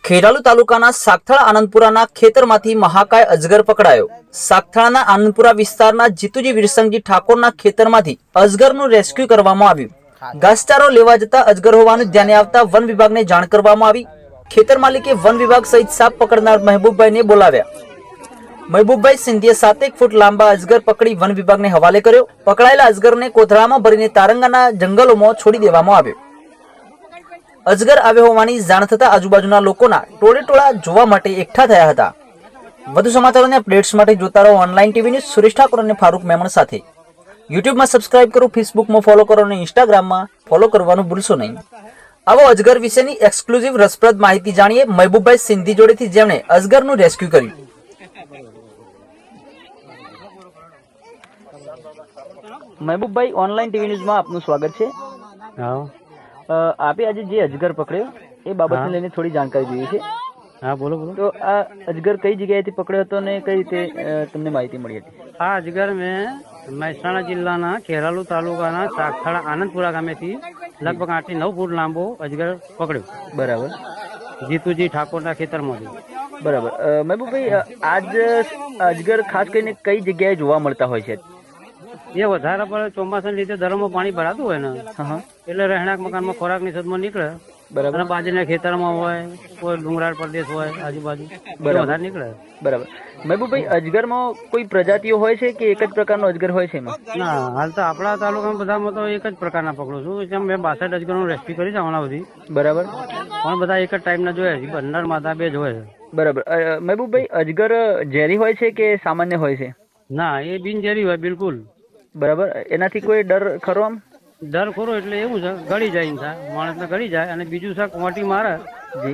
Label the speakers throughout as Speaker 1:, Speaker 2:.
Speaker 1: ખેરાલુ તાલુકાના સાગથાળા આનંદપુરાના ખેતરમાંથી મહાકાય અજગર પકડાયો। સાગથાળાના આનંદપુરા વિસ્તારના જીતુજી વિરસંગજી ઠાકોરના ખેતરમાંથી અજગરનું રેસ્ક્યુ કરવામાં આવ્યું। ઘાસચારો લેવા જતા અજગર હોવાનું ધ્યાને આવતા વન વિભાગને જાણ કરવામાં આવી। ખેતર માલિકે વન વિભાગ સહિત સાપ પકડનાર મહેબૂબભાઈને બોલાવ્યા। મહેબૂબભાઈ સિંધીએ 7 ફૂટ લાંબા અજગર પકડી વન વિભાગને હવાલે કર્યો। પકડાયેલા અજગરને કોથળામાં ભરીને તારંગાના જંગલોમાં છોડી દેવામાં આવ્યો। અજગર આવ્યો હોવાની જાણ થતા આજુબાજુના લોકોના ટોળેટોળા જોવા માટે એકઠા થયા હતા। વધુ સમાચારોને અપડેટ્સ માટે જોતા રહો online TV news. Suresh Thakor અને ફારૂક મેમણ સાથે યુટ્યુબમાં સબસ્ક્રાઇબ કરો, ફેસબુકમાં ફોલો કરો અને ઇન્સ્ટાગ્રામમાં ફોલો કરવાનું ભૂલશો નહીં। આવો અજગર વિશેની એક્સક્લુઝિવ રસપ્રદ માહિતી જાણીએ મહેબૂબભાઈ સિંધી જોડેથી, જેમણે અજગરનું રેસ્ક્યુ કર્યું। મહેબૂબભાઈ, ઓનલાઈન ટીવી ન્યૂઝમાં આપનું સ્વાગત છે। આપે આજે જે અજગર પકડ્યો એ બાબતને લઈને થોડી જાણકારી જોઈએ છે।
Speaker 2: હા, બોલો બોલો।
Speaker 1: તો આ અજગર કઈ જગ્યાએથી પકડ્યો હતો અને કઈ રીતે તમને માહિતી મળી હતી?
Speaker 2: આ અજગર મેં મહેસાણા જિલ્લાના ખેરાલુ તાલુકાના સાગથાળા આનંદપુરા ગામેથી લગભગ 8 થી 9 ફૂટ લાંબો અજગર પકડ્યો।
Speaker 1: બરાબર।
Speaker 2: જીતુજી ઠાકોરના ખેતરમાંથી।
Speaker 1: બરાબર। મહેબૂબભાઈ, આજ અજગર ખાસ કરીને કઈ જગ્યાએ જોવા મળતા હોય છે?
Speaker 2: એ વધારે પડે ચોમાસાના લીધે દરોમાં પાણી ભરાતું હોય ને, એટલે રહેણાંક મકાનમાં ખોરાકની શોધમાં નીકળે।
Speaker 1: બરાબર।
Speaker 2: અને બાજુના ખેતરમાં હોય, કોઈ ડુંગરાળ પ્રદેશ હોય આજુબાજુ, વધારે નીકળે।
Speaker 1: બરાબર। મહેબૂબભાઈ, અજગરમાં કોઈ પ્રજાતિઓ હોય છે કે એક જ પ્રકારનો અજગર હોય છે એમાં?
Speaker 2: ના, હાલ તો આપણા તાલુકામાં બધામાં તો એક જ પ્રકારના પકડું છું। જેમ મેં 62 અજગરનું રેસ્ક્યુ કરી છે હમણાં સુધી।
Speaker 1: બરાબર।
Speaker 2: પણ બધા એક જ ટાઈપના જોયા છે, બંદર માતા બે જ હોય છે।
Speaker 1: બરાબર। મહેબૂબભાઈ, અજગર ઝેરી હોય છે કે સામાન્ય હોય છે?
Speaker 2: ના, એ બિનઝેરી હોય બિલકુલ।
Speaker 1: બરાબર। એનાથી કોઈ ડર ખરો? આમ
Speaker 2: ડર ખરો એટલે એવું છે, ગળી જાય ઇન્સાન, માણસને ગળી જાય, અને બીજું છે કોટી મારે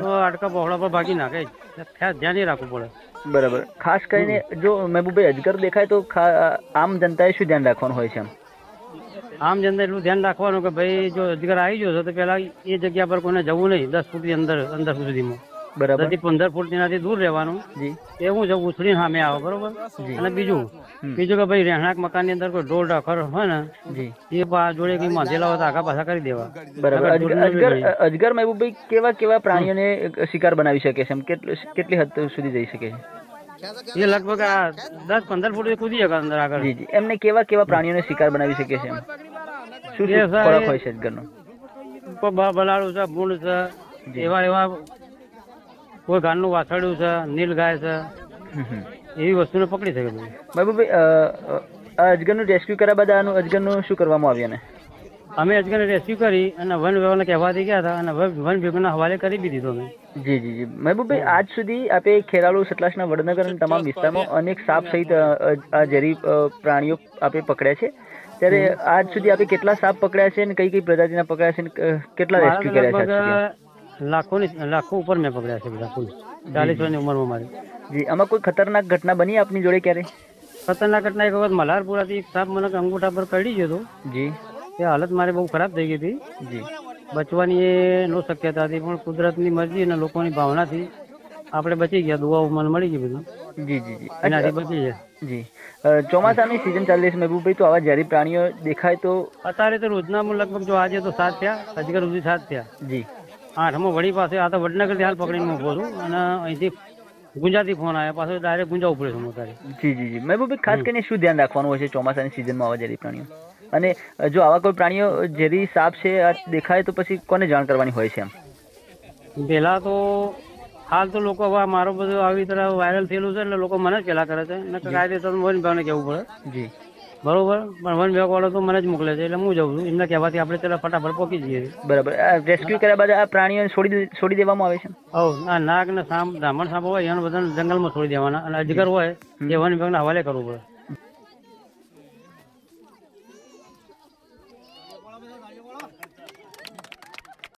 Speaker 2: તો આટકા પહોળા પર ભાગી નાખે, ધ્યાન રાખવું પડે।
Speaker 1: બરાબર। ખાસ કરીને જો મહેબૂબભાઈ અજગર દેખાય તો આમ જનતાએ શું ધ્યાન રાખવાનું હોય છે?
Speaker 2: આમ જનતા એટલું ધ્યાન રાખવાનું કે ભાઈ જો અજગર આવી ગયો છે તો પેલા એ જગ્યા પર કોઈને જવું નહીં, 10 ફૂટની અંદર સુધીમાં।
Speaker 1: બરાબર।
Speaker 2: 10 થી 15 ફૂટ એનાથી દૂર રહેવાનું।
Speaker 1: જી।
Speaker 2: એવું છે, ઉછળીને સામે આવે, બરોબર। અને બીજું કે ભાઈ રહેણાંક મકાન ની અંદર કોઈ ઢોર ઢાખર હોય ને, જી, એ જોડે કઈ બાંધેલા હોય તો આગા પાછા કરી દેવા।
Speaker 1: બરાબર। અજગર મહેબૂબભાઈ કેવા કેવા પ્રાણીઓને શિકાર બનાવી શકે છે? કેટલી હદ સુધી જઈ શકે છે?
Speaker 2: એ લગભગ 10-15 ફૂટ કૂદી શકે અંદર આગળ।
Speaker 1: જી જી। એમને કેવા કેવા પ્રાણીઓને શિકાર બનાવી શકે છે? શું ખોરાક હોય છે અજગરનો?
Speaker 2: બલાડું છે, ભૂંડ છે, એવા કોઈ ગાયનું વાછરડું છે, નીલ ગાય છે, એવી વસ્તુને પકડી શકે।
Speaker 1: મહેબૂબભાઈ, અજગરનું રેસ્ક્યુ કર્યા બાદ આનું અજગરનું શું કરવામાં આવ્યું?
Speaker 2: અમે અજગરને રેસ્ક્યુ કરી અને વન વિભાગને કહેવાથી ગયા હતા અને વન વિભાગના હવાલે કરી બી દીધો અમે।
Speaker 1: જી જી જી। મહેબૂબભાઈ, આજ સુધી આપે ખેરાલુ, સતલાસના, વડનગર અને તમામ વિસ્તારમાં અનેક સાપ સહિત આ ઝેરી પ્રાણીઓ આપે પકડ્યા છે, ત્યારે આજ સુધી આપે કેટલા સાપ પકડ્યા છે અને કઈ કઈ પ્રજાતિના પકડ્યા છે અને કેટલા રેસ્ક્યુ કર્યા છે?
Speaker 2: લાખો ઉપર મેં પકડ્યા છે બધા, કુલ 40 વર્ષની ઉંમરમાં મારી।
Speaker 1: જી। આમાં કોઈ ખતરનાક ઘટના બની આપની જોડે ક્યારે?
Speaker 2: ખતરનાક ઘટના એક વખત મલ્હારપુરાથી એક સાપ મને અંગૂઠા પર કરડી ગયો હતો।
Speaker 1: જી।
Speaker 2: એ હાલત મારી બહુ ખરાબ થઈ ગઈ હતી।
Speaker 1: જી।
Speaker 2: બચવાની એ નો શક્યતા હતી, પણ કુદરતની મરજી અને લોકોની ભાવનાથી આપણે બચી ગયા, દુઆઓ મને મળી ગઈ બધી।
Speaker 1: જી જી જી।
Speaker 2: એનાથી બચી ગયા।
Speaker 1: જી। ચોમાસાની સિઝન ચાલી રહી છે મહેબૂબભાઈ, તો આવા ઝેરી પ્રાણીઓ દેખાય તો? અત્યારે
Speaker 2: તો રોજના લગભગ જો આજે તો 7 થયા, અજગર સુધી 7 થયા।
Speaker 1: જી।
Speaker 2: 8મો વડી પાસે આ તો વડનગરથી હાલ પકડીને ઉભો છું, અને અહીંથી ગુંજાથી ફોન આવ્યા, પાછો ડાયરેક્ટ ગુંજા ઉપડે છું અત્યારે।
Speaker 1: જી જી જી। મહેબૂબભાઈ, ખાસ કરીને શું ધ્યાન રાખવાનું હોય છે ચોમાસાની સિઝનમાં આવા ઝેરી પ્રાણીઓ? અને જો આવા કોઈ પ્રાણીઓ ઝેરી સાપ છે દેખાય તો પછી કોને જાણ કરવાની હોય છે?
Speaker 2: પેલા તો હાલ તો લોકો હવે મારો બધું આવી તરફ વાયરલ થયેલું છે એટલે લોકો મને જ પેલા કરે છે, ને કાયદેસર વન વિભાગને કહેવું પડે। જી। બરોબર। પણ વન વિભાગ વાળો તો મને જ મોકલે છે, એટલે હું જઉં છું, એમને કહેવાથી આપણે પેલા ફટાફટ પહોંચી જઈએ। બરાબર। રેસ્ક્યુ કર્યા બાદ આ પ્રાણીઓને છોડી દેવામાં આવે છે? નાગ ને ધામણ સાપ હોય એને બધા જંગલમાં છોડી દેવાના, અને અજગર હોય એ વન વિભાગના હવાલે કરવું પડે।